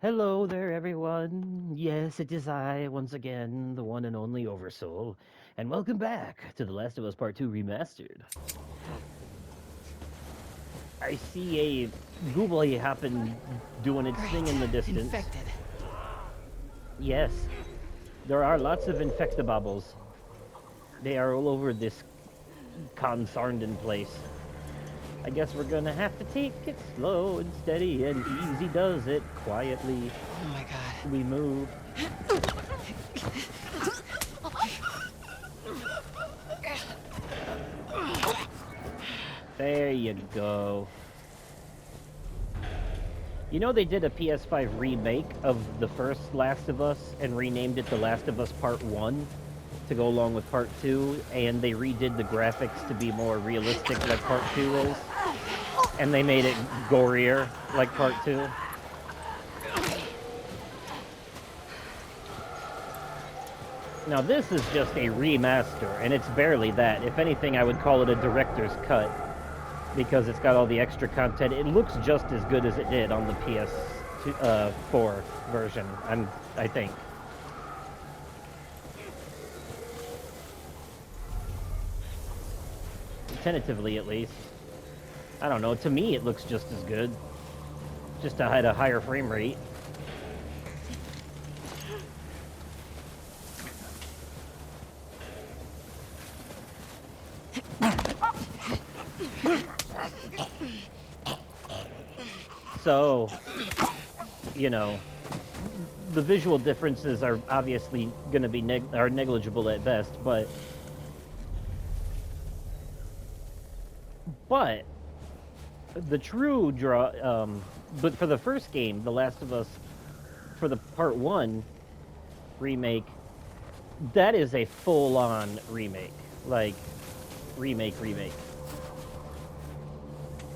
Hello there, everyone. Yes, it is I, once again, the one and only Oversoul, and welcome back to The Last of Us Part 2 Remastered. I see a goobly hopping doing its thing Great. in the distance. Infected. Yes, there are lots of infectabobbles. They are all over this consarnden place. I guess we're gonna have to take it slow and steady and easy does it quietly. Oh my god. We move. There you go. You know they did a PS5 remake of the first Last of Us and renamed it The Last of Us Part 1 to go along with Part 2, and they redid the graphics to be more realistic like Part 2 is, and they made it gorier like Part 2. Now this is just a remaster, and it's barely that. If anything, I would call it a director's cut, because it's got all the extra content. It looks just as good as it did on the PS4 version, I think. Tentatively, at least. I don't know, to me it looks just as good. Just at a higher frame rate. So, you know, the visual differences are obviously going to be negligible at best, but the true draw, but for the first game, The Last of Us, for the Part 1 remake, that is a full-on remake. Like, remake.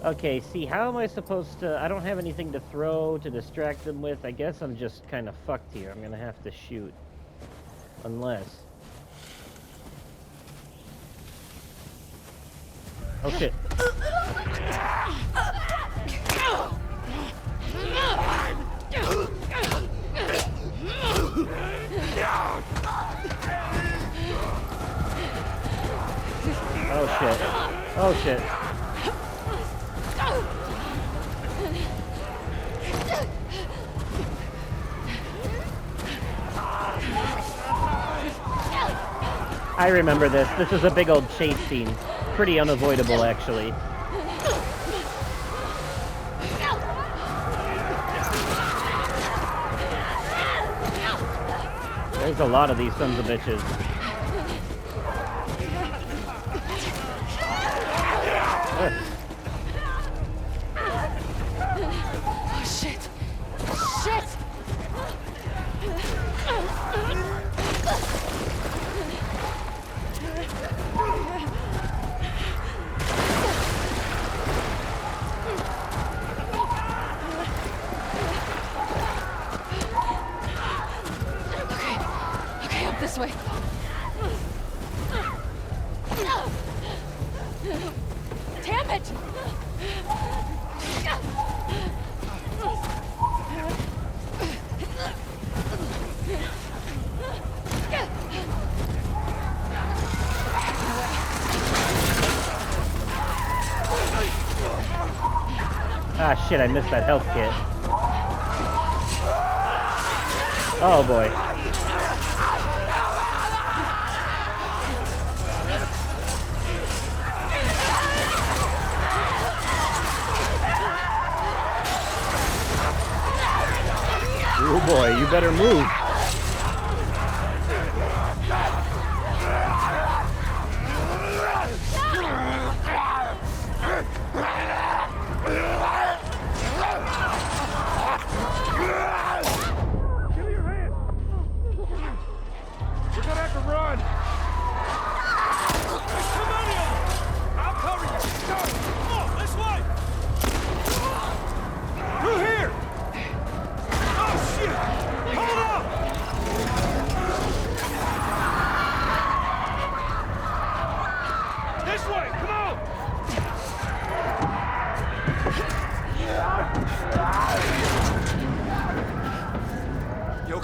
Okay, see, how am I supposed to... I don't have anything to throw to distract them with. I guess I'm just kind of fucked here. I'm gonna have to shoot. Unless... Oh, shit. Oh, shit. Oh, shit. I remember this. This is a big old chase scene. Pretty unavoidable, actually. There's a lot of these sons of bitches. Oh shit. Shit! Okay, up this way. Damn it! Ah, shit, I missed that health kit. Oh, boy. Oh, boy, you better move.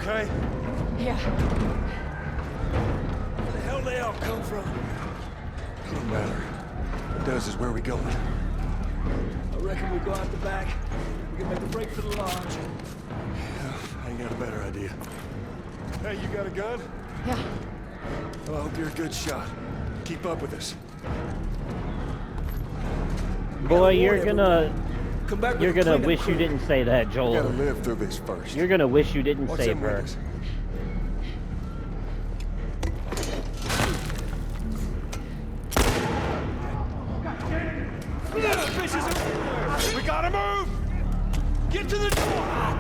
okay? Yeah. Where the hell they all come from? Doesn't matter. What does is where we going. I reckon we go out the back. We can make a break for the lodge. Yeah, I ain't got a better idea. Hey, you got a gun? Yeah. Well, I hope you're a good shot. Keep up with us. Boy, you're gonna Come back with you're a gonna cleanup wish crew. you didn't say that, We Joel. gotta live through this first. You're gonna wish you didn't What's save in her. with us? We gotta move! Get to the door!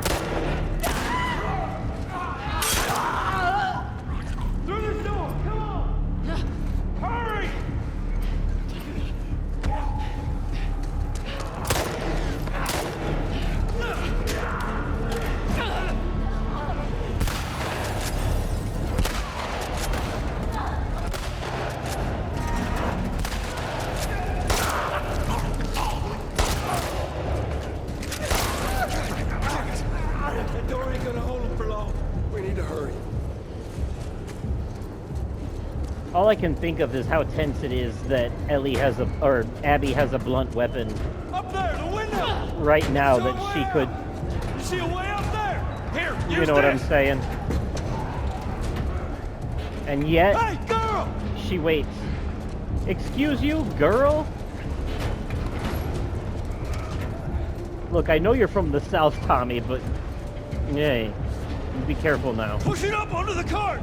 Through this door! Come on! Hurry! That door ain't gonna hold him for long. We need to hurry. All I can think of is how tense it is that Abby has a blunt weapon Up there, the window! right now that she could, You see a way up there? Here, you know what I'm saying? And yet, Hey, girl! she waits. Excuse you, girl? Look, I know you're from the South, Tommy, but hey, be careful now. Push it up onto the cart!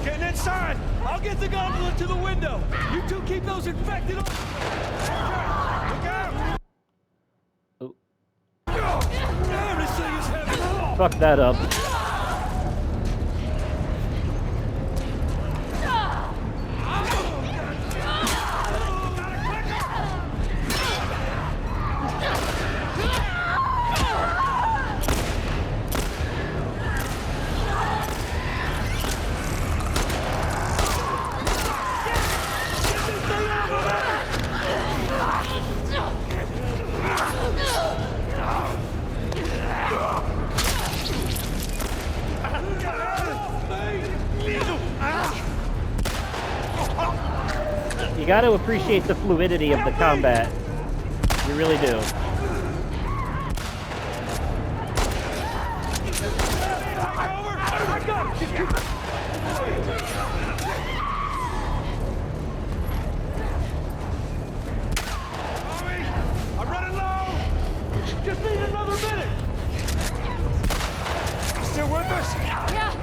Getting inside! I'll get the gondola to the window! You two keep those infected on... Look out! Oh, Damn, this thing is heavy! fuck that up. You got to appreciate the fluidity of the combat. You really do. I'm running low! Just need another minute! Still with us? Yeah.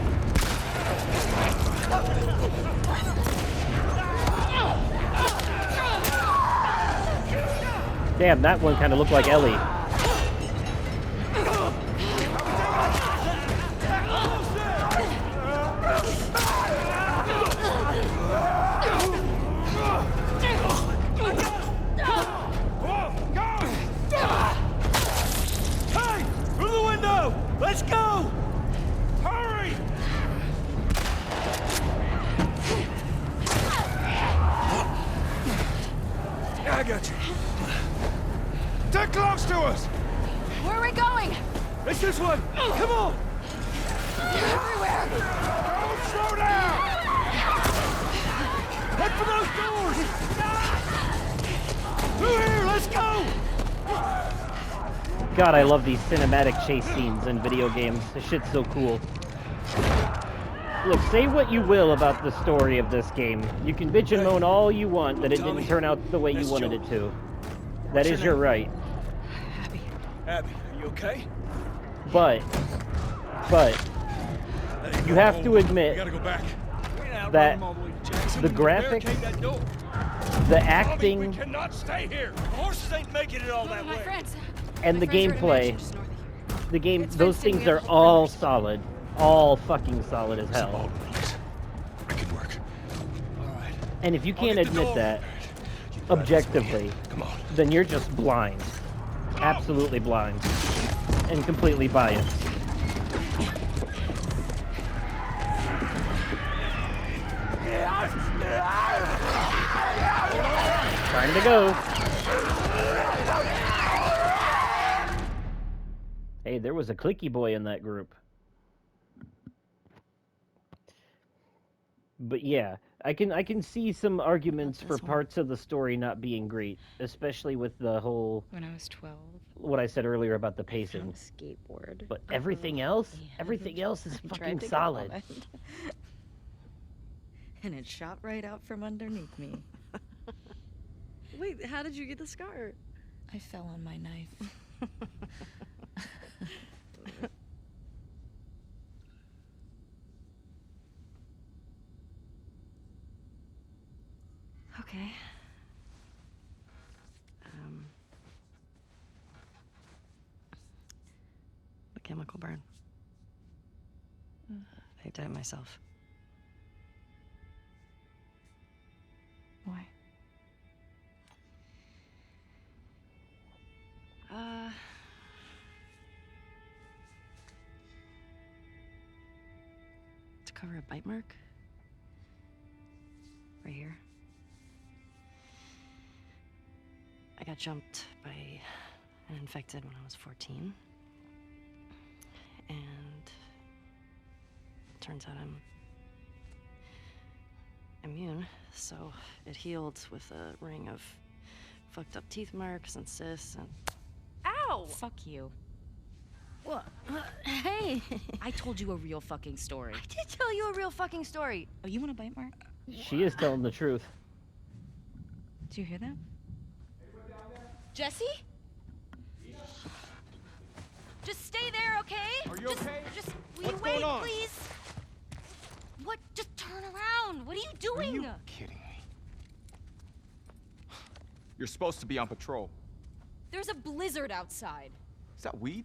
Damn, that one kind of looked like Ellie. Hey! Through the window! Let's go! Hurry! I got you. They're close to us! Where are we going? It's this one! Come on! Everywhere. Don't slow down! Head for those doors! Through here! Let's go! God, I love these cinematic chase scenes in video games. This shit's so cool. Look, say what you will about the story of this game. You can bitch and moan all you want that it didn't turn out the way you wanted it to. That is your right. Abby, are you okay? But you have to admit Gotta go back. that Run all the way to Jackson. the We gotta graphics, barricade that door. the We acting, cannot stay here. The horses ain't making it all One that of my way. friends. and the My friends are in a gameplay, mansion just north of here. the game, It's those fenced in, things we are have a whole all perimeter. solid. All fucking solid as hell. I can work. All right. And if you can't get the admit door. that You drive this way. objectively, Come on. then you're just blind. Absolutely blind. And completely biased. Time to go. Hey, there was a clicky boy in that group. But yeah, I can see some arguments for this one. parts of the story not being great, especially with the whole When I was 12, what I said earlier about the I found pacing. a skateboard. But everything else, And everything else is I tried fucking to get solid. on it. And it shot right out from underneath me. Wait, how did you get the scar? I fell on my knife. Okay. The chemical burn. I did it myself. Why? To cover a bite mark. Right here. I got jumped by an infected when I was 14. And turns out I'm immune, so it healed with a ring of fucked up teeth marks and cysts and... Ow! Fuck you. What? Hey! I told you a real fucking story. I did tell you a real fucking story. Oh, you want a bite mark? She is telling the truth. Did you hear that? Jesse? Just stay there, okay? Are you okay? Just will What's you wait, going on? please? What? Just turn around. What are you doing? Are you kidding me? You're supposed to be on patrol. There's a blizzard outside. Is that weed?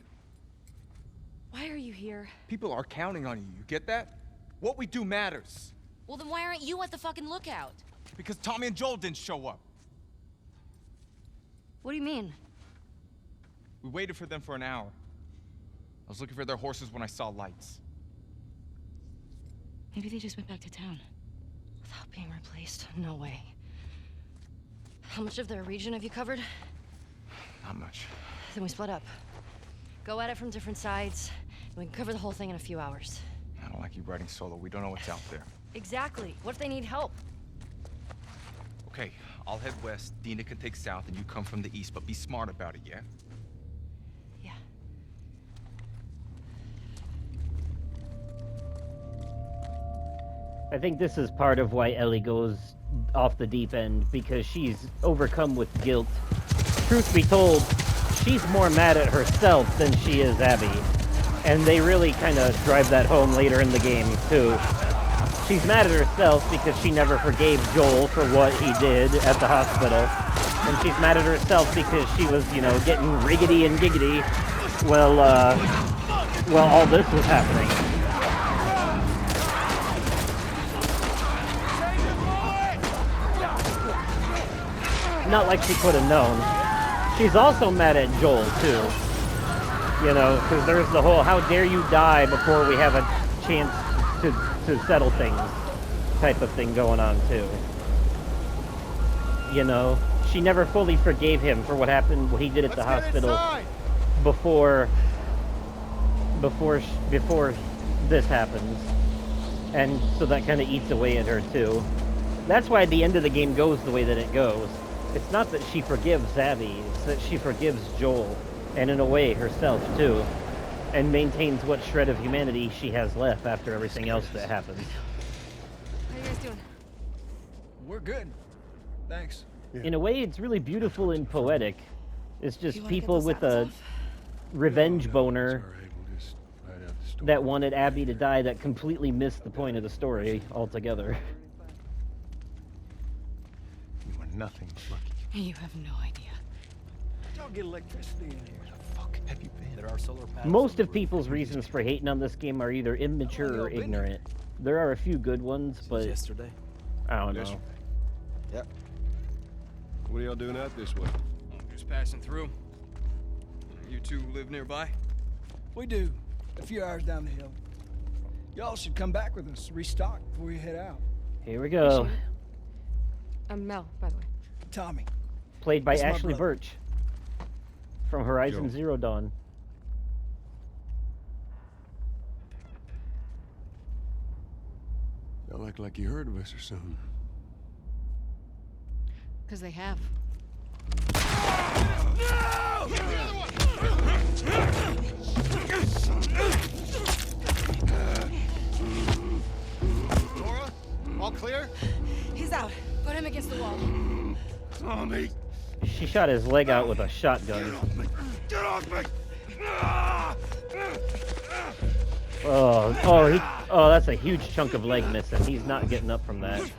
Why are you here? People are counting on you. You get that? What we do matters. Well, then why aren't you at the fucking lookout? Because Tommy and Joel didn't show up. What do you mean? We waited for them for an hour. I was looking for their horses when I saw lights. Maybe they just went back to town. Without being replaced? No way. How much of their region have you covered? Not much. Then we split up. Go at it from different sides, and we can cover the whole thing in a few hours. I don't like you riding solo. We don't know what's out there. Exactly. What if they need help? Okay, I'll head west. Dina can take south, and you come from the east, but be smart about it, yeah? Yeah. I think this is part of why Ellie goes off the deep end, because she's overcome with guilt. Truth be told, she's more mad at herself than she is Abby. And they really kind of drive that home later in the game, too. She's mad at herself because she never forgave Joel for what he did at the hospital. And she's mad at herself because she was, you know, getting riggedy and giggity while all this was happening. Not like she could have known. She's also mad at Joel, too. You know, because there's the whole, how dare you die before we have a chance to settle things type of thing going on, too. You know, she never fully forgave him for what happened, what he did at the hospital before this happens. And so that kind of eats away at her, too. That's why the end of the game goes the way that it goes. It's not that she forgives Abby, it's that she forgives Joel, and in a way, herself, too, and maintains what shred of humanity she has left after everything else that happens. How you guys doing? We're good. Thanks. In a way, it's really beautiful and poetic. It's You just wanna get people the with saddles a off? revenge It's boner all right, we'll just ride out the storm. that wanted Abby to die that completely missed the point of the story altogether. You are nothing but lucky. You have no idea. Don't get electricity in here. Where the fuck have you been? There are solar panels. Most of people's reasons for hating on this game are either immature or been ignorant. There are a few good ones, but Yesterday. I don't know. Yesterday. Yep. What are y'all doing out this way? I'm just passing through. You two live nearby? We do. A few hours down the hill. Y'all should come back with us. Restock before you head out. Here we go. I'm Mel, by the way. Tommy. Played by That's my Ashley brother. Birch from Horizon Joe. Zero Dawn. Y'all act like you heard of us or something. Because they have. Laura, all clear? He's out. Put him against the wall. Tommy, She shot his leg out with a shotgun. get off me! Oh, that's a huge chunk of leg missing. He's not getting up from that.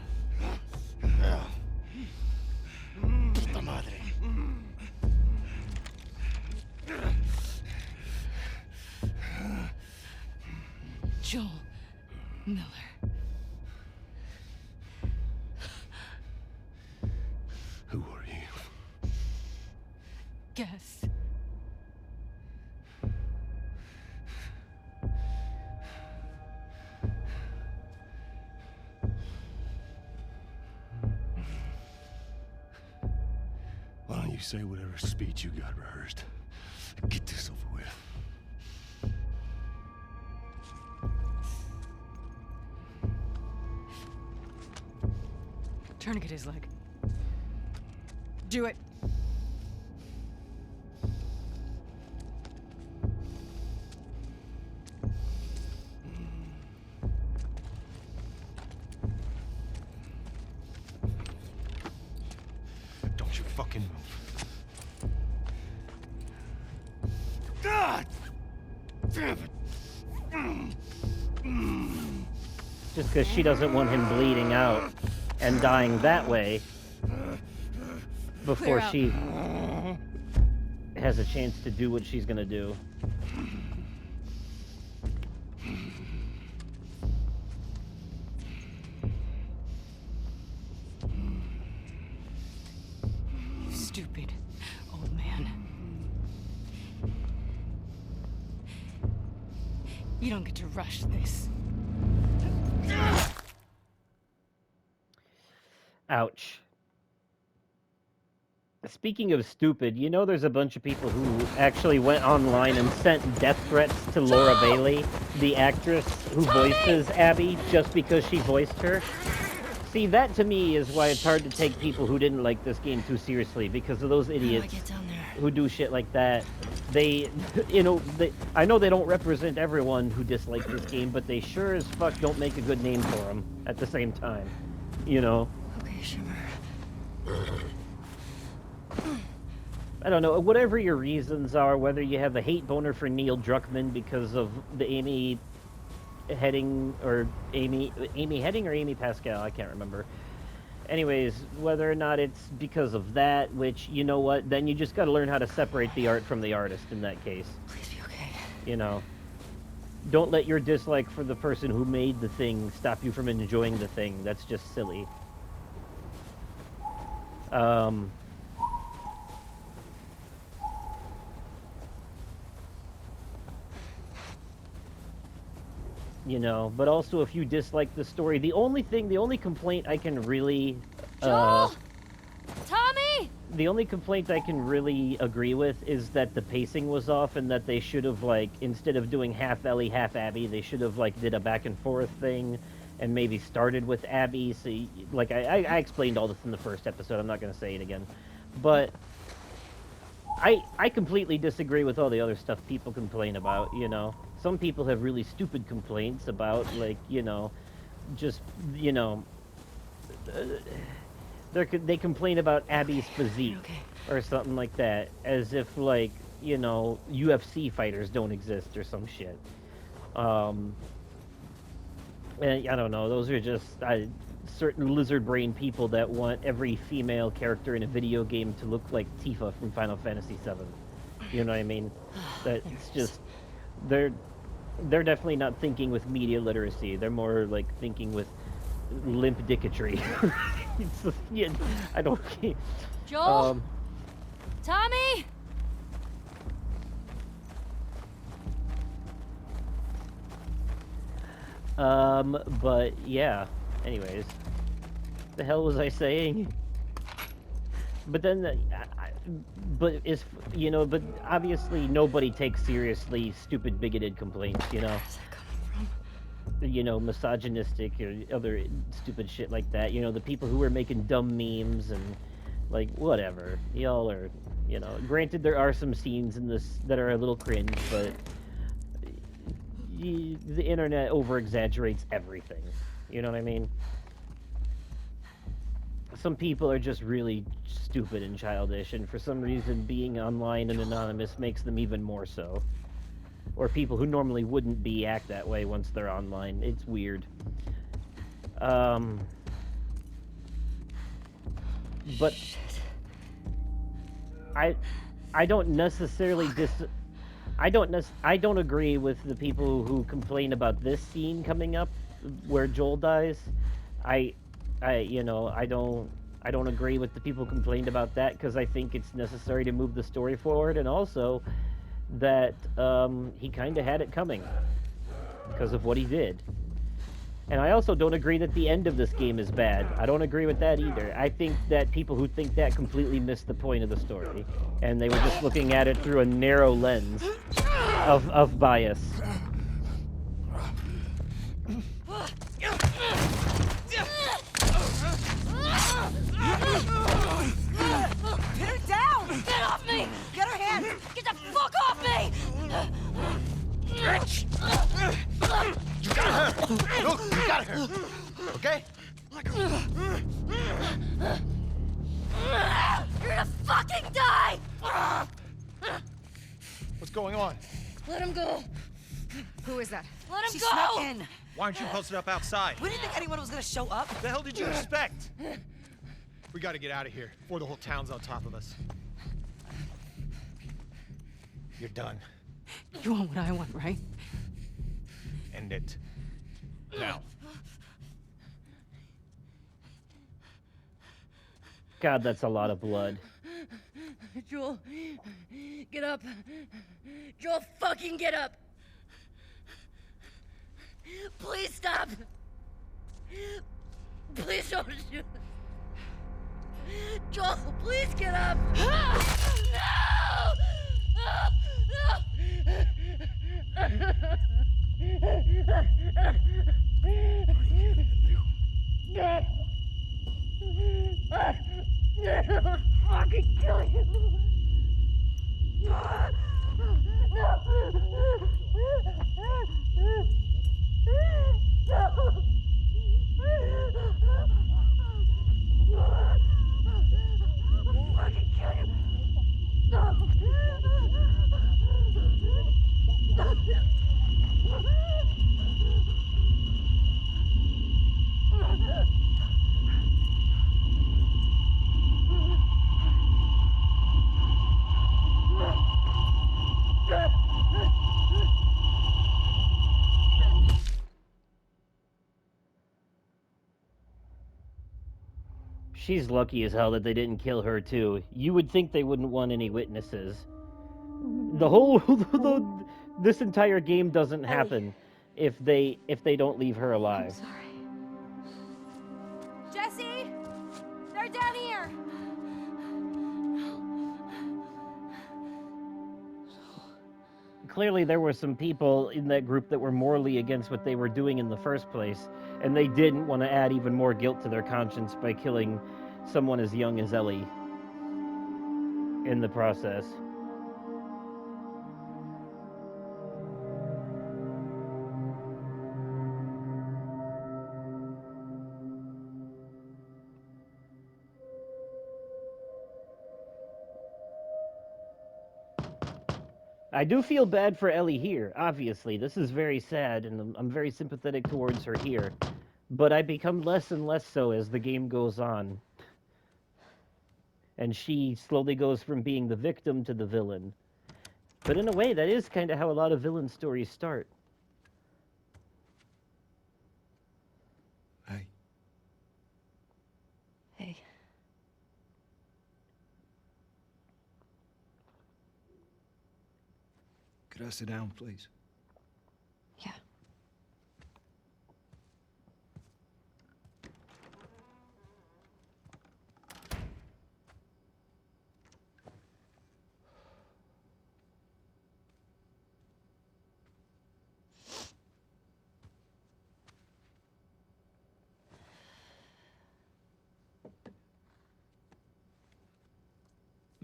Puta madre. Joel Miller. Who are you? Guess. Why don't you say whatever speech you got rehearsed? Get this over with. Tourniquet his leg. Do it. Don't you fucking move. God! Damn it! Just because she doesn't want him bleeding out and dying that way before Clear out. she has a chance to do what she's gonna do. You stupid old man. You don't get to rush this. Ouch. Speaking of stupid, you know there's a bunch of people who actually went online and sent death threats to Laura Bailey, the actress who voices Abby, just because she voiced her? See, that to me is why it's hard to take people who didn't like this game too seriously, because of those idiots who do shit like that. They, I know they don't represent everyone who dislikes this game, but they sure as fuck don't make a good name for them at the same time, you know? Okay, Shimmer. I don't know, whatever your reasons are, whether you have a hate boner for Neil Druckmann because of the Amy Heading or Amy Heading or Amy Pascal, I can't remember. Anyways, whether or not it's because of that, which, you know what, then you just gotta learn how to separate the art from the artist in that case. Please be okay. You know, don't let your dislike for the person who made the thing stop you from enjoying the thing. That's just silly. You know, but also if you dislike the story, the only complaint I can really, Joel! Tommy! the only complaint I can really agree with is that the pacing was off and that they should have, like, instead of doing half Ellie, half Abby, they should have, like, did a back and forth thing and maybe started with Abby. So, like, I explained all this in the first episode. I'm not going to say it again. But I completely disagree with all the other stuff people complain about, you know. Some people have really stupid complaints about, like, you know, just, you know, they complain about Abby's physique or something like that, as if, like, you know, UFC fighters don't exist or some shit. And I don't know, those are just certain lizard brain people that want every female character in a video game to look like Tifa from Final Fantasy VII. You know what I mean? That it's just, they're definitely not thinking with media literacy. They're more like thinking with limp dicketry. It's just, yeah, I don't. Joel? Tommy? But yeah. Anyways, the hell was I saying? But then, but is, you know, but obviously nobody takes seriously stupid bigoted complaints, you know. Where's that coming from? you know, misogynistic or other stupid shit like that. You know, the people who are making dumb memes and like whatever. Y'all are, you know. Granted, there are some scenes in this that are a little cringe, but the internet over exaggerates everything. You know what I mean? Some people are just really stupid and childish, and for some reason, being online and anonymous makes them even more so. Or people who normally wouldn't be act that way once they're online. It's weird. But I don't necessarily I don't agree with the people who complain about this scene coming up where Joel dies. I you know, I don't agree with the people who complained about that because I think it's necessary to move the story forward, and also that he kind of had it coming because of what he did. And I also don't agree that the end of this game is bad. I don't agree with that either. I think that people who think that completely miss the point of the story, and they were just looking at it through a narrow lens of bias. Pin her down! Get off me! Get her hands! Get the fuck off me! Bitch! You got her! Look, you got her! Okay? You're gonna fucking die! What's going on? Let him go! Who is that? Let him She go! snuck in. Why aren't you posted up outside? We didn't think anyone was gonna show up. What the hell did you expect? We gotta get out of here before the whole town's on top of us. You're done. You want what I want, right? End it. Now. God, that's a lot of blood. Joel, get up. Joel, fucking get up. Please stop. Please don't shoot. Joel, please get up. No! I'll fucking kill you. She's lucky as hell that they didn't kill her too. You would think they wouldn't want any witnesses. The whole this entire game doesn't happen if they don't leave her alive. Sorry. Jesse! They're down here! Clearly there were some people in that group that were morally against what they were doing in the first place, and they didn't want to add even more guilt to their conscience by killing someone as young as Ellie in the process. I do feel bad for Ellie here, obviously. This is very sad, and I'm very sympathetic towards her here. But I become less and less so as the game goes on. And she slowly goes from being the victim to the villain. But in a way, that is kind of how a lot of villain stories start. Hey. Hey. Could I sit down, please? Yeah.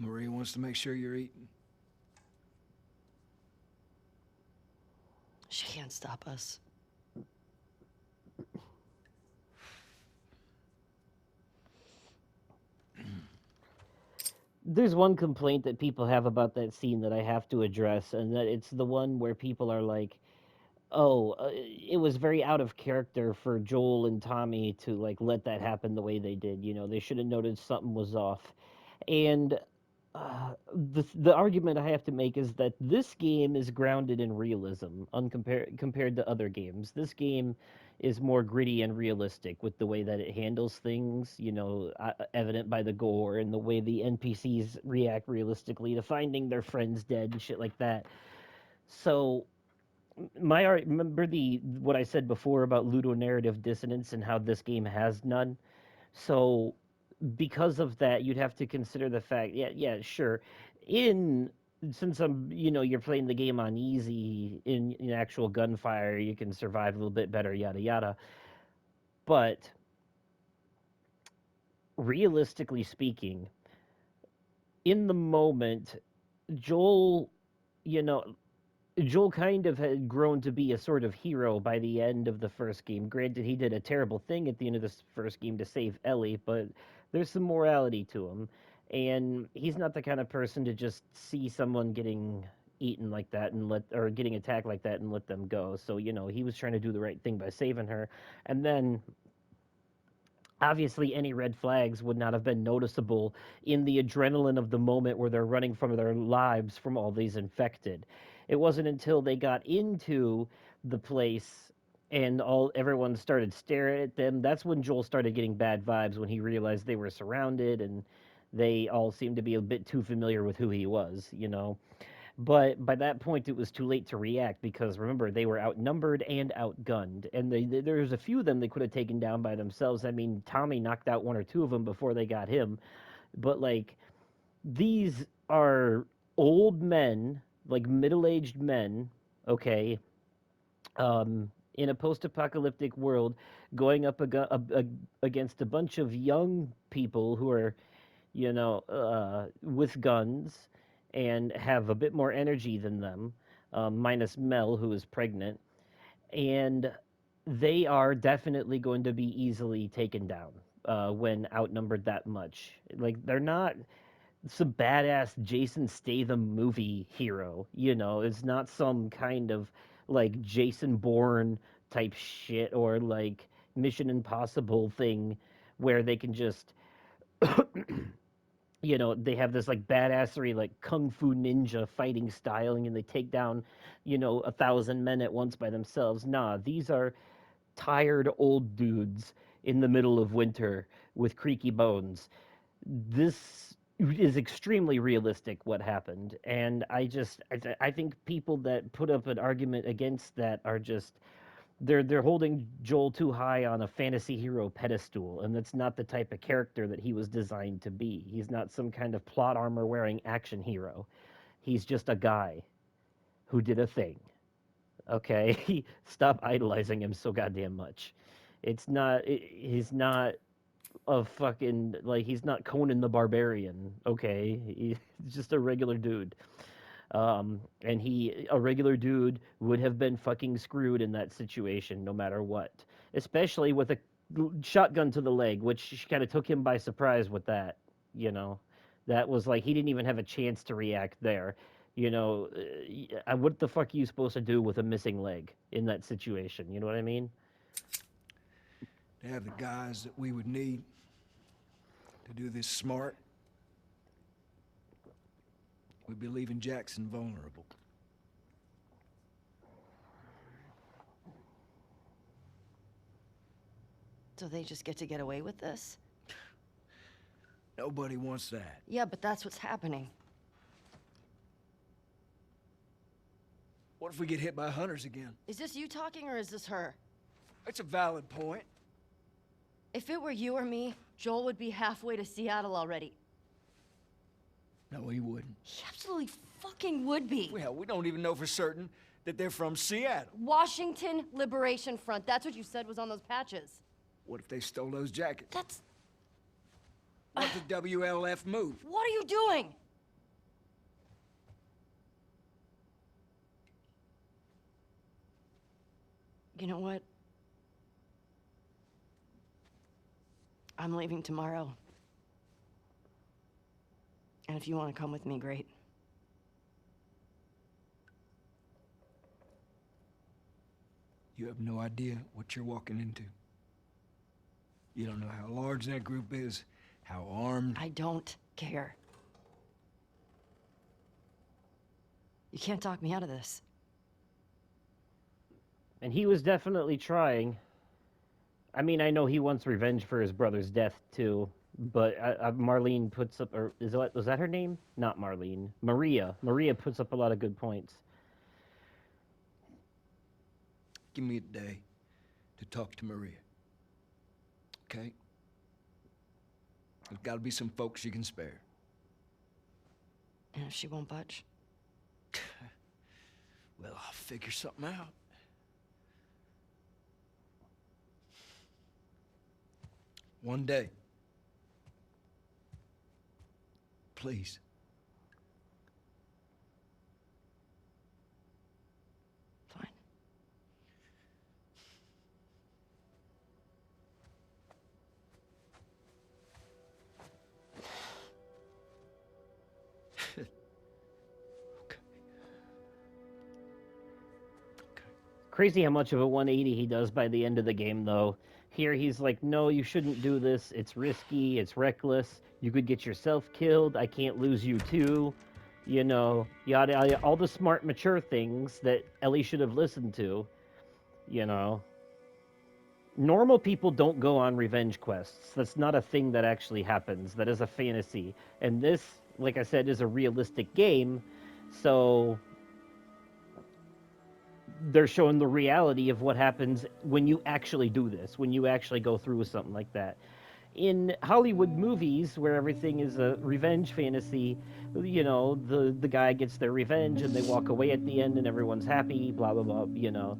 Marie wants to make sure you're eating. She can't stop us. There's one complaint that people have about that scene that I have to address, and that it's the one where people are like, "Oh, it was very out of character for Joel and Tommy to like let that happen the way they did. You know, they should have noticed something was off." And the argument I have to make is that this game is grounded in realism, compared to other games. This game is more gritty and realistic with the way that it handles things. You know, evident by the gore and the way the NPCs react realistically to finding their friends dead and shit like that. So remember the what I said before about ludonarrative dissonance and how this game has none. So because of that, you'd have to consider the fact, yeah, sure. In Since you're playing the game on easy in actual gunfire, you can survive a little bit better, yada yada. But realistically speaking, in the moment, Joel, you know, Joel kind of had grown to be a sort of hero by the end of the first game. Granted, he did a terrible thing at the end of this first game to save Ellie, but there's some morality to him. And he's not the kind of person to just see someone getting eaten like that or getting attacked like that and let them go. So, he was trying to do the right thing by saving her. And then obviously any red flags would not have been noticeable in the adrenaline of the moment where they're running from their lives from all these infected. It wasn't until they got into the place and everyone started staring at them, that's when Joel started getting bad vibes, when he realized they were surrounded and they all seemed to be a bit too familiar with who he was. But by that point, it was too late to react because remember, they were outnumbered and outgunned, and there's a few of them they could have taken down by themselves. I mean, Tommy knocked out one or two of them before they got him, but like these are old men, like middle-aged men, okay, in a post-apocalyptic world, going up against a bunch of young people who are, with guns and have a bit more energy than them, minus Mel, who is pregnant, and they are definitely going to be easily taken down when outnumbered that much. Like, they're not some badass Jason Statham movie hero, it's not some kind of like Jason Bourne type shit or like Mission Impossible thing where they can just they have this like badassery, like kung fu ninja fighting styling, and they take down, 1,000 men at once by themselves. Nah, these are tired old dudes in the middle of winter with creaky bones. This is extremely realistic what happened, and I think people that put up an argument against that are just they're holding Joel too high on a fantasy hero pedestal, and that's not the type of character that he was designed to be. He's not some kind of plot armor wearing action hero. He's just a guy who did a thing. Okay, stop idolizing him so goddamn much. He's not a fucking like he's not Conan the Barbarian. Okay, he's just a regular dude. And a regular dude would have been fucking screwed in that situation no matter what. Especially with a shotgun to the leg, which kind of took him by surprise with that. That was like, he didn't even have a chance to react there. What the fuck are you supposed to do with a missing leg in that situation? You know what I mean? To have the guys that we would need to do this smart, we'd be leaving Jackson vulnerable. So they just get to get away with this? Nobody wants that. Yeah, but that's what's happening. What if we get hit by hunters again? Is this you talking or is this her? It's a valid point. If it were you or me, Joel would be halfway to Seattle already. No, he wouldn't. He absolutely fucking would be. Well, we don't even know for certain that they're from Seattle. Washington Liberation Front. That's what you said was on those patches. What if they stole those jackets? That's... What the WLF move? What are you doing? You know what? I'm leaving tomorrow. And if you want to come with me, great. You have no idea what you're walking into. You don't know how large that group is, how armed. I don't care. You can't talk me out of this. And he was definitely trying. I mean, I know he wants revenge for his brother's death too, but Marlene puts up, or was that her name? Not Marlene. Maria. Maria puts up a lot of good points. Give me a day to talk to Maria. Okay? There's gotta be some folks you can spare. And if she won't budge? Well, I'll figure something out. One day. Please. Fine. Okay. Crazy how much of a 180 he does by the end of the game, though. Here he's like, no, you shouldn't do this. It's risky. It's reckless. You could get yourself killed. I can't lose you too. You know, yada, yada, all the smart, mature things that Ellie should have listened to. You know. Normal people don't go on revenge quests. That's not a thing that actually happens. That is a fantasy. And this, like I said, is a realistic game. So they're showing the reality of what happens when you actually do this, when you actually go through with something like that. In Hollywood movies, where everything is a revenge fantasy, you know, the guy gets their revenge and they walk away at the end and everyone's happy, blah, blah, blah, you know.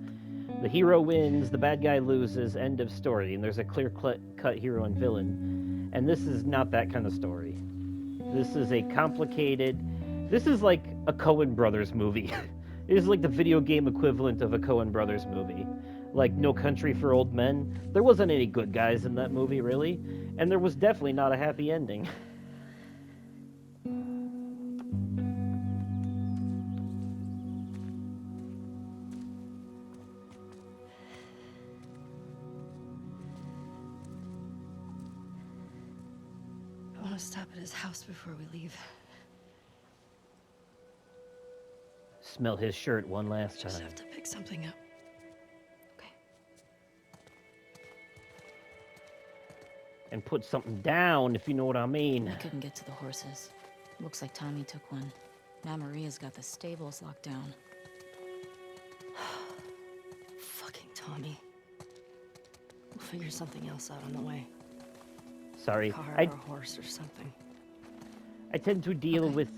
The hero wins, the bad guy loses, end of story, and there's a clear-cut hero and villain. And this is not that kind of story. This is a complicated... This is like a Coen Brothers movie. It is like the video game equivalent of a Coen Brothers movie. Like No Country for Old Men. There wasn't any good guys in that movie, really. And there was definitely not a happy ending. I want to stop at his house before we leave. Smell his shirt one last Just time. have to pick something up. Okay. And put something down, if you know what I mean. I couldn't get to the horses. Looks like Tommy took one. Now Maria's got the stables locked down. Fucking Tommy. We'll figure something else out on the way. Sorry. Car or a horse or something. I tend to deal with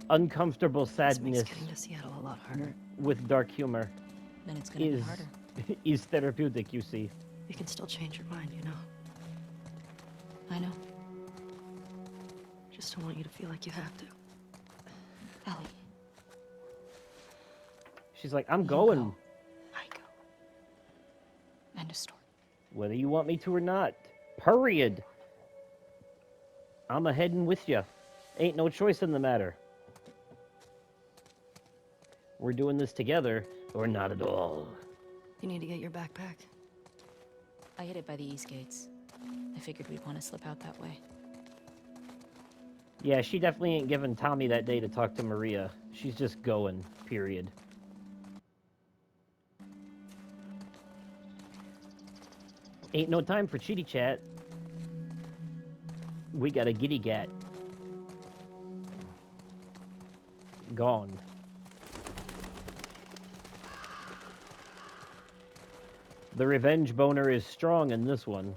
uncomfortable This sadness makes getting to Seattle a lot harder. with dark humor. Then it's gonna be harder. Is therapeutic, you see. You can still change your mind, you know. I know. Just don't want you to feel like you have to. Ellie. She's like, I'm going, Go. I go. End of story. whether you want me to or not. Period. I'm a-heading with you. Ain't no choice in the matter. We're doing this together, or not at all. You need to get your backpack. I hid it by the east gates. I figured we'd want to slip out that way. Yeah, she definitely ain't giving Tommy that day to talk to Maria. She's just going, period. Ain't no time for chitty chat. We got a giddy gat. Gone. The revenge boner is strong in this one.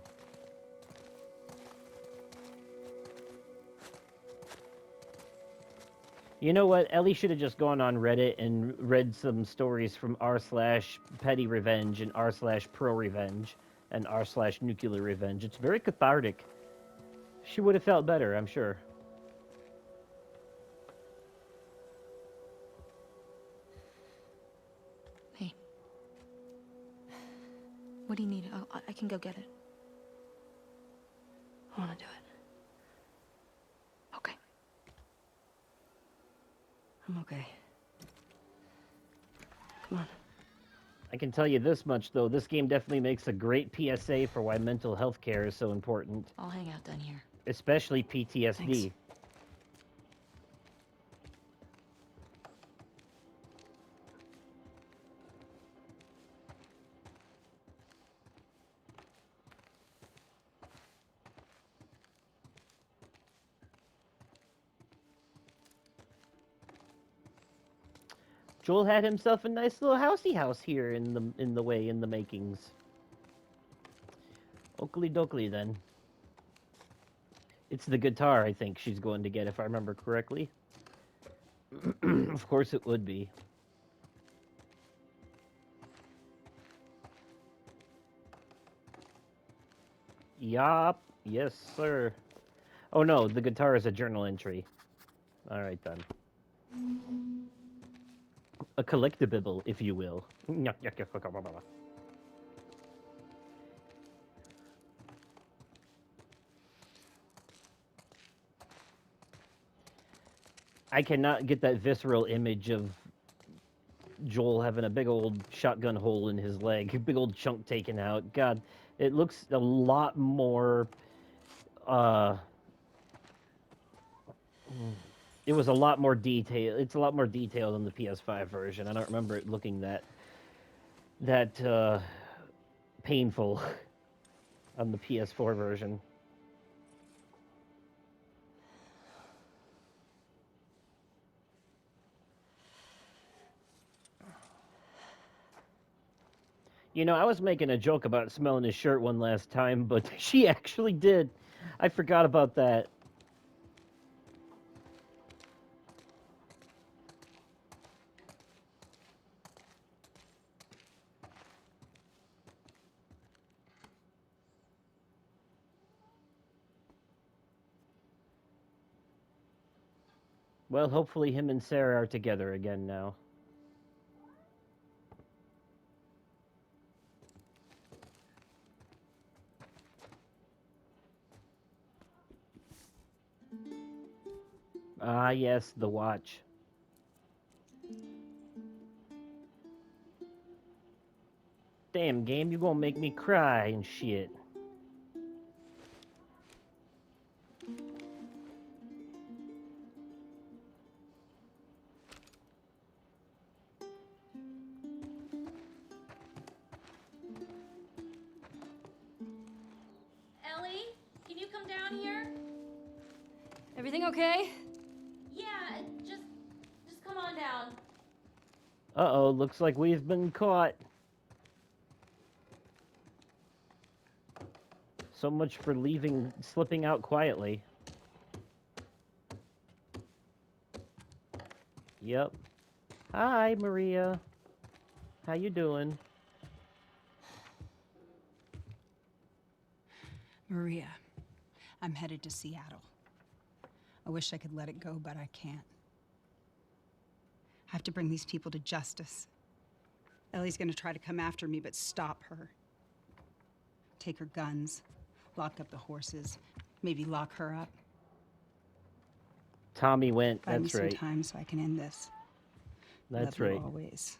You know what? Ellie should have just gone on Reddit and read some stories from r/petty revenge and r/pro revenge and r/nuclear revenge. It's very cathartic. She would have felt better, I'm sure. Hey. What do you need? I can go get it. I want to do it. Okay. I'm okay. Come on. I can tell you this much, though. This game definitely makes a great PSA for why mental health care is so important. I'll hang out down here. Especially PTSD. Thanks. Joel had himself a nice little housey house here in the makings. Oakley dokley then. It's the guitar I think she's going to get if I remember correctly. Of course it would be. Yup. Yes, sir. Oh no, the guitar is a journal entry. Alright then. A collectible, if you will. I cannot get that visceral image of Joel having a big old shotgun hole in his leg, a big old chunk taken out. God, it looks a lot more, it was a lot more detailed. It's a lot more detailed than the PS5 version. I don't remember it looking that painful on the PS4 version. You know, I was making a joke about smelling his shirt one last time, but she actually did. I forgot about that. Well, hopefully him and Sarah are together again now. Ah, yes, the watch. Damn, game, you gonna make me cry and shit. Ellie, can you come down here? Everything okay? Yeah, just come on down. Uh-oh, looks like we've been caught. So much for slipping out quietly. Yep. Hi, Maria. How you doing? Maria, I'm headed to Seattle. I wish I could let it go, but I can't. I have to bring these people to justice. Ellie's gonna try to come after me, but stop her. Take her guns, lock up the horses, maybe lock her up. Tommy went, Buy me that's some right. time so I can end this. That's Love you right. always,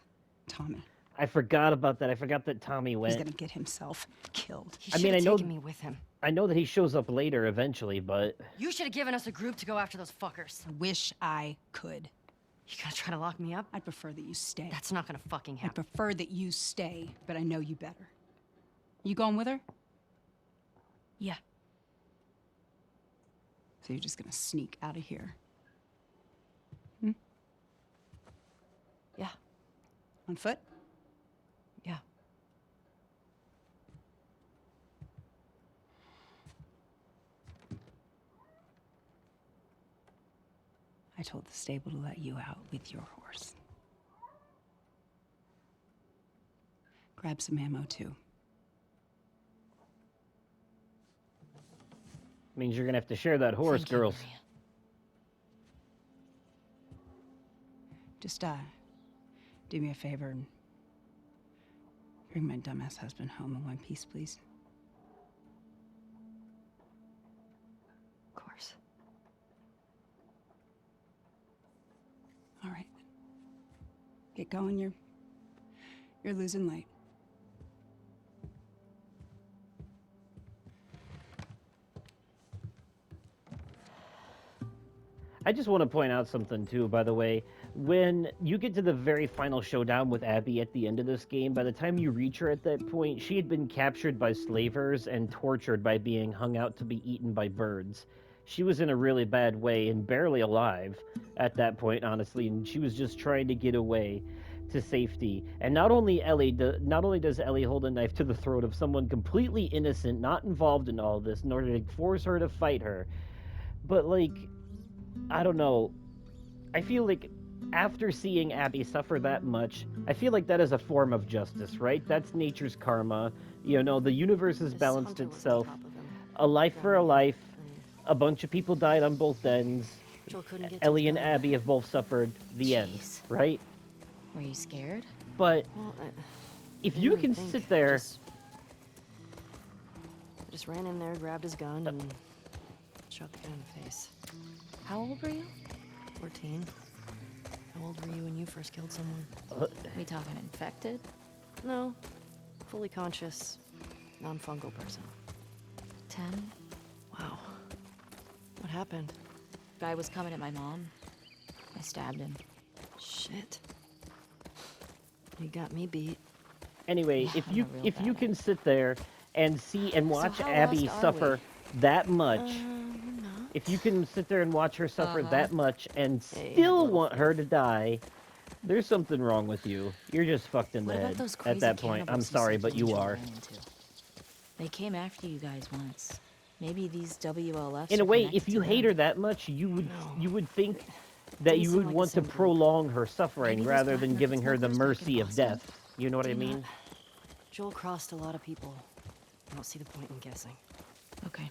Tommy. I forgot about that. I forgot that Tommy went. He's gonna get himself killed. He should have taken me with him. I know that he shows up later eventually, but... You should have given us a group to go after those fuckers. I wish I could. You gonna try to lock me up? I'd prefer that you stay. That's not gonna fucking I happen. prefer that you stay, but I know you better. You going with her? Yeah. So you're just gonna sneak out of here? Yeah. On foot? Yeah. I told the stable to let you out with your horse. Grab some ammo, too. Means you're gonna have to share that horse, Thank you, girls. Maria. Just, do me a favor and Bring my dumbass husband home in one piece, please. Of course. All right. Get going, you're losing light. I just want to point out something too, by the way. When you get to the very final showdown with Abby at the end of this game, by the time you reach her at that point, she had been captured by slavers and tortured by being hung out to be eaten by birds. She was in a really bad way and barely alive at that point, honestly, and she was just trying to get away to safety. And not only does Ellie hold a knife to the throat of someone completely innocent, not involved in all this, in order to force her to fight her, but like, I don't know. I feel like after seeing Abby suffer that much, I feel like that is a form of justice, right? That's nature's karma. You know, the universe has balanced itself. A life for a life. A bunch of people died on both ends. Ellie and Abby have both suffered. The end, right? Were you scared? But if you can sit there... I just ran in there, grabbed his gun, and shot the guy in the face. How old were you? 14. How old were you when you first killed someone? We talking infected? No. Fully conscious, non-fungal person. 10? Wow. What happened? Guy was coming at my mom. I stabbed him. Shit. You got me beat. Anyway, if you can sit there and see and watch Abby suffer that much, if you can sit there and watch her suffer that much and still want her to die, there's something wrong with you. You're just fucked in the head at that point. I'm sorry, but you are. They came after you guys once. Maybe these WLFs. In a way, if you hate her that much, you would think that you would want to prolong her suffering rather than giving her the mercy of death. You know what I mean? Joel crossed a lot of people. I don't see the point in guessing. Okay.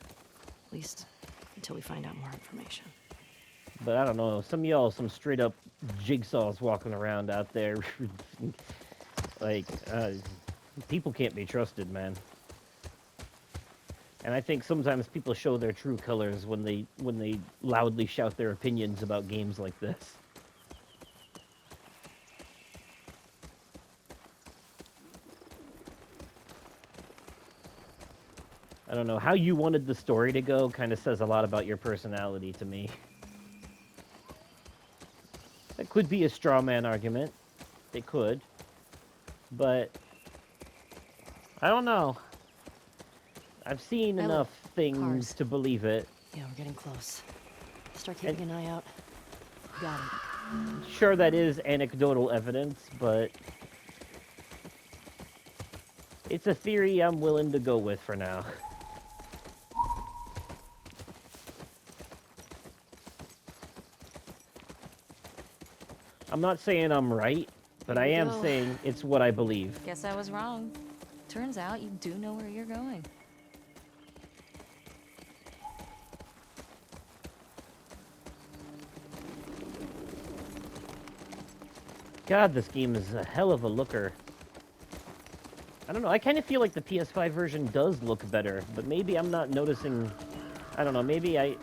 At least until we find out more information. But I don't know, some of y'all, some straight up jigsaws walking around out there. Like, people can't be trusted, man. And I think sometimes people show their true colors when they loudly shout their opinions about games like this. I don't know, how you wanted the story to go kind of says a lot about your personality to me. That could be a straw man argument. It could. But I don't know. I've seen enough things to believe it. Yeah, we're getting close. Start keeping an eye out. Got it. Sure, that is anecdotal evidence, but it's a theory I'm willing to go with for now. I'm not saying I'm right, but I am saying it's what I believe. Guess I was wrong. Turns out you do know where you're going. God, this game is a hell of a looker. I don't know, I kind of feel like the PS5 version does look better, but maybe I'm not noticing... I don't know, maybe I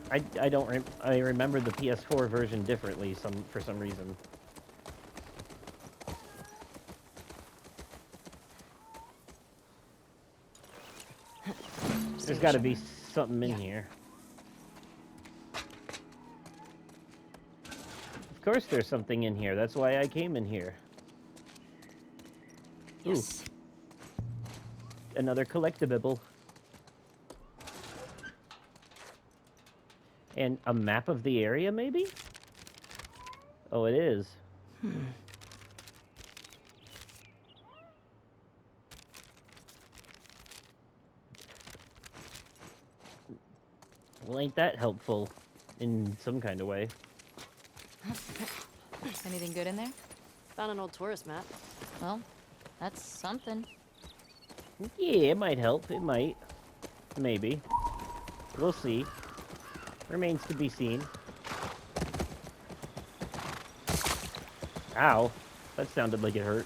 remember the PS4 version differently for some reason. There's got to be something in here. Of course there's something in here. That's why I came in here. Yes. Ooh. Another collectible. And a map of the area, maybe? Oh, it is. Well, ain't that helpful in some kind of way? Anything good in there? Found an old tourist map. Well, that's something. Yeah, it might help. It might. Maybe. We'll see. Remains to be seen. Ow. That sounded like it hurt.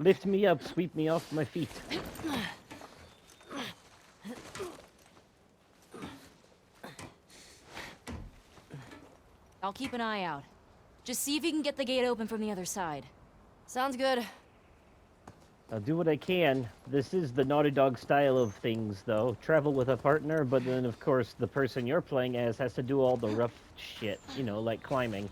Lift me up, sweep me off my feet. I'll keep an eye out. Just see if you can get the gate open from the other side. Sounds good. I'll do what I can. This is the Naughty Dog style of things, though. Travel with a partner, but then, of course, the person you're playing as has to do all the rough shit. You know, like climbing.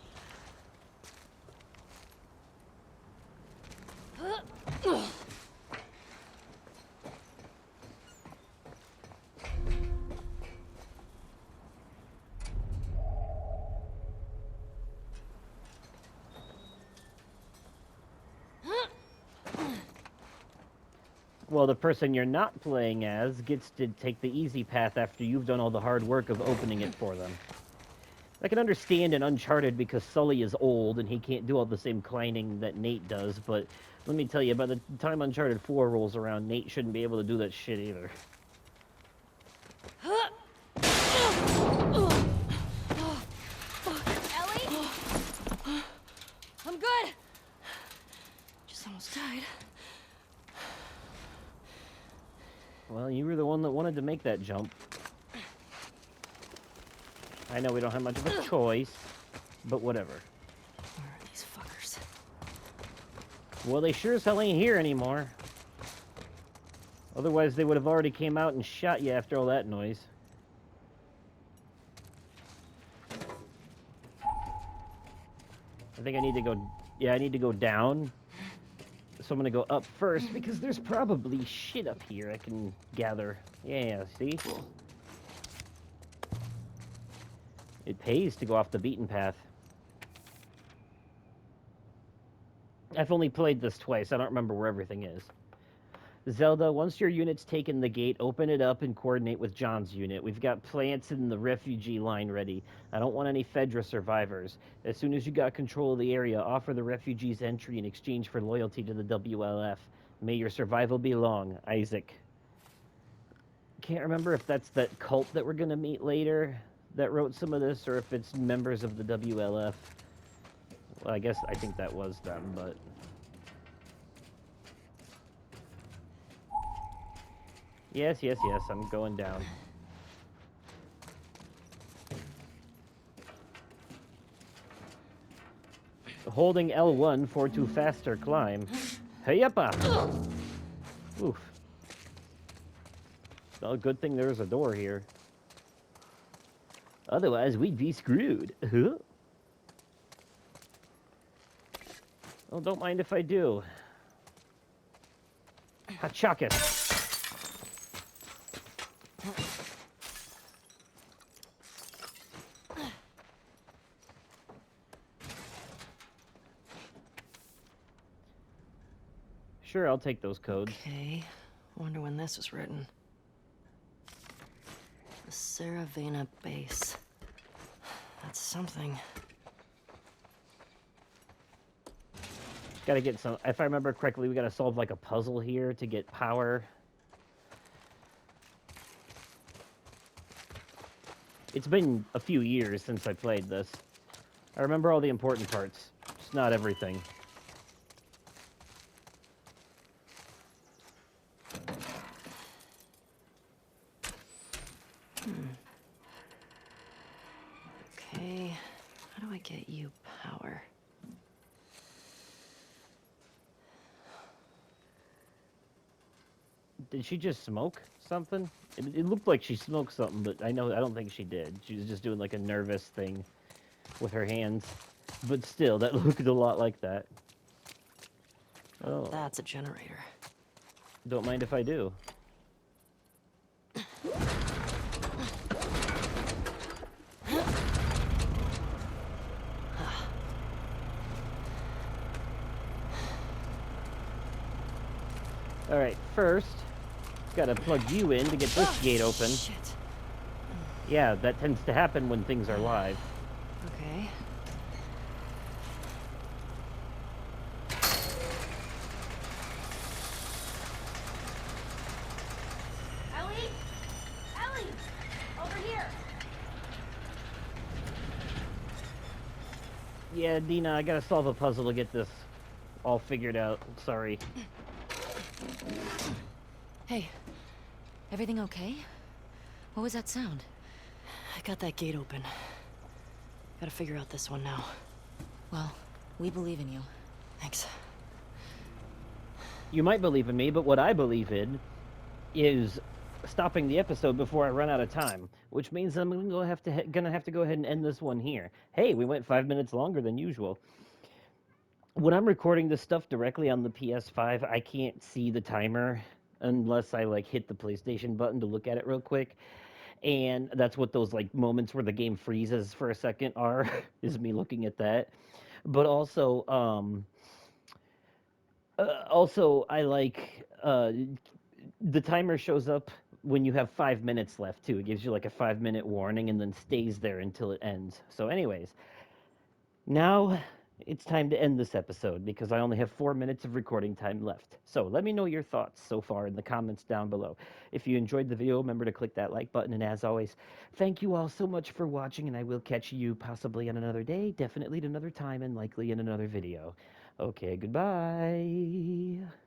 Well, the person you're not playing as gets to take the easy path after you've done all the hard work of opening it for them. I can understand in Uncharted because Sully is old and he can't do all the same climbing that Nate does, but let me tell you, by the time Uncharted 4 rolls around, Nate shouldn't be able to do that shit either. Ellie? I'm good. Just almost died. Well, you were the one that wanted to make that jump. I know we don't have much of a choice, but whatever. Where are these fuckers? Well, they sure as hell ain't here anymore. Otherwise, they would have already came out and shot you after all that noise. I think I need to go... Yeah, I need to go down. So I'm gonna go up first, because there's probably shit up here I can gather. Yeah, see? It pays to go off the beaten path. I've only played this twice. I don't remember where everything is. Zelda, once your unit's taken the gate, open it up and coordinate with John's unit. We've got plants in the refugee line ready. I don't want any Fedra survivors. As soon as you got control of the area, offer the refugees entry in exchange for loyalty to the WLF. May your survival be long, Isaac. Can't remember if that's that cult that we're going to meet later that wrote some of this, or if it's members of the WLF. Well, I think that was them, but... Yes, I'm going down. Holding L1 for to faster climb. Hey-yappa! Oof. Well, good thing there's a door here. Otherwise, we'd be screwed. Well, don't mind if I do. Hachakas! Sure, I'll take those codes. Okay. Wonder when this was written. The Saravena base. That's something. Gotta get some... If I remember correctly, we gotta solve like a puzzle here to get power. It's been a few years since I played this. I remember all the important parts, just not everything. Okay, how do I get you power? Did she just smoke something? It looked like she smoked something, but I don't think she did. She was just doing like a nervous thing with her hands. But still, that looked a lot like that. Oh. That's a generator. Don't mind if I do. Alright, first, gotta plug you in to get this gate open. Shit. Yeah, that tends to happen when things are live. Okay. Ellie? Ellie! Over here! Yeah, Dina, I gotta solve a puzzle to get this all figured out. Sorry. Hey, everything okay? What was that sound? I got that gate open. Gotta figure out this one now. Well, we believe in you. Thanks. You might believe in me, but what I believe in is stopping the episode before I run out of time, which means I'm gonna have to go ahead and end this one here. Hey, we went 5 minutes longer than usual. When I'm recording this stuff directly on the PS5, I can't see the timer unless I like hit the PlayStation button to look at it real quick. And that's what those like moments where the game freezes for a second are is me looking at that. But also I like the timer shows up when you have 5 minutes left too. It gives you like a 5 minute warning and then stays there until it ends. So anyways, now it's time to end this episode because I only have 4 minutes of recording time left. So let me know your thoughts so far in the comments down below. If you enjoyed the video, remember to click that like button. And as always, thank you all so much for watching, and I will catch you possibly on another day, definitely at another time, and likely in another video. Okay, goodbye.